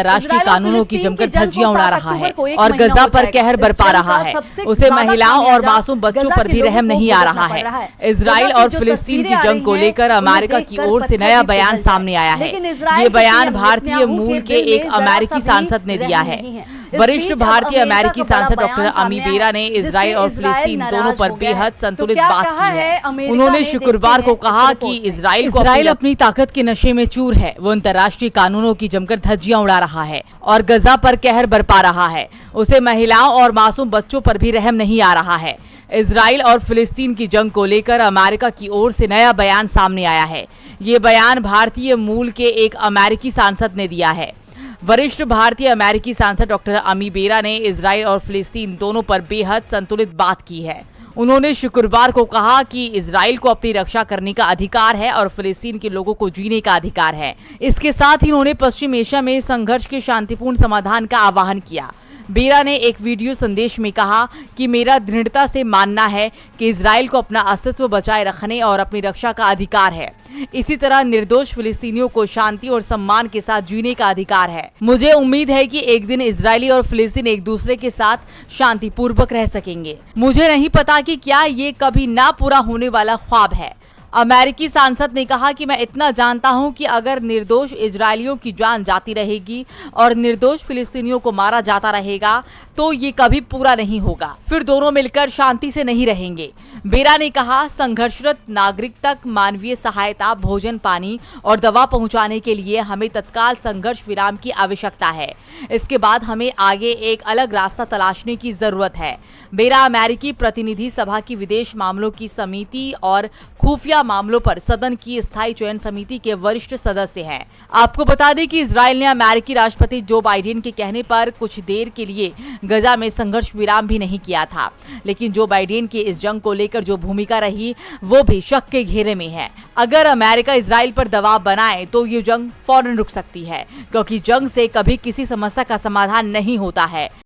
अंतर्राष्ट्रीय कानूनों की जमकर धज्जियां उड़ा रहा है और गजा पर कहर बरपा रहा है। उसे महिलाओं और मासूम बच्चों पर भी रहम नहीं आ रहा है। इजराइल और फिलिस्तीन की जंग को लेकर अमेरिका की ओर से नया बयान सामने आया है। ये बयान भारतीय मूल के एक अमेरिकी सांसद ने दिया है। वरिष्ठ भारतीय अमेरिकी सांसद डॉक्टर अमी बेरा ने इजराइल और फिलिस्तीन दोनों पर बेहद संतुलित बात की है। उन्होंने शुक्रवार को कहा कि इजराइल अपनी ताकत के नशे में चूर है। वो अंतर्राष्ट्रीय कानूनों की जमकर धज्जियां उड़ा रहा है और गजा पर कहर बरपा रहा है। उसे महिलाओं और मासूम बच्चों पर भी रहम नहीं आ रहा है। इजराइल और फिलिस्तीन की जंग को लेकर अमेरिका की ओर से नया बयान सामने आया है। ये बयान भारतीय मूल के एक अमेरिकी सांसद ने दिया है। वरिष्ठ भारतीय अमेरिकी सांसद डॉक्टर अमी बेरा ने इजराइल और फिलिस्तीन दोनों पर बेहद संतुलित बात की है। उन्होंने शुक्रवार को कहा कि इजराइल को अपनी रक्षा करने का अधिकार है और फिलिस्तीन के लोगों को जीने का अधिकार है। इसके साथ ही उन्होंने पश्चिम एशिया में संघर्ष के शांतिपूर्ण समाधान का आह्वान किया। बेरा ने एक वीडियो संदेश में कहा कि मेरा दृढ़ता से मानना है कि इजराइल को अपना अस्तित्व बचाए रखने और अपनी रक्षा का अधिकार है। इसी तरह निर्दोष फिलिस्तीनियों को शांति और सम्मान के साथ जीने का अधिकार है। मुझे उम्मीद है कि एक दिन इजरायली और फिलिस्तीन एक दूसरे के साथ शांतिपूर्वक रह सकेंगे। मुझे नहीं पता कि क्या ये कभी ना पूरा होने वाला ख्वाब है। अमेरिकी सांसद ने कहा कि मैं इतना जानता हूं कि अगर निर्दोष इजरायलियों की जान जाती रहेगी और निर्दोष फिलिस्तीनियों को मारा जाता रहेगा तो ये कभी पूरा नहीं होगा। फिर दोनों मिलकर शांति से नहीं रहेंगे। बेरा ने कहा, संघर्षरत नागरिक तक मानवीय सहायता, भोजन, पानी और दवा पहुंचाने के लिए हमें तत्काल संघर्ष विराम की आवश्यकता है। इसके बाद हमें आगे एक अलग रास्ता तलाशने की जरूरत है। बेरा अमेरिकी प्रतिनिधि सभा की विदेश मामलों की समिति और खुफिया मामलों पर सदन की स्थायी चयन समिति के वरिष्ठ सदस्य हैं। आपको बता दें कि इजराइल ने अमेरिकी राष्ट्रपति जो बाइडेन के कहने पर कुछ देर के लिए गजा में संघर्ष विराम भी नहीं किया था, लेकिन जो बाइडेन की इस जंग को लेकर जो भूमिका रही वो भी शक के घेरे में है। अगर अमेरिका इजराइल पर दबाव बनाए तो ये जंग फौरन रुक सकती है, क्योंकि जंग से कभी किसी समस्या का समाधान नहीं होता है।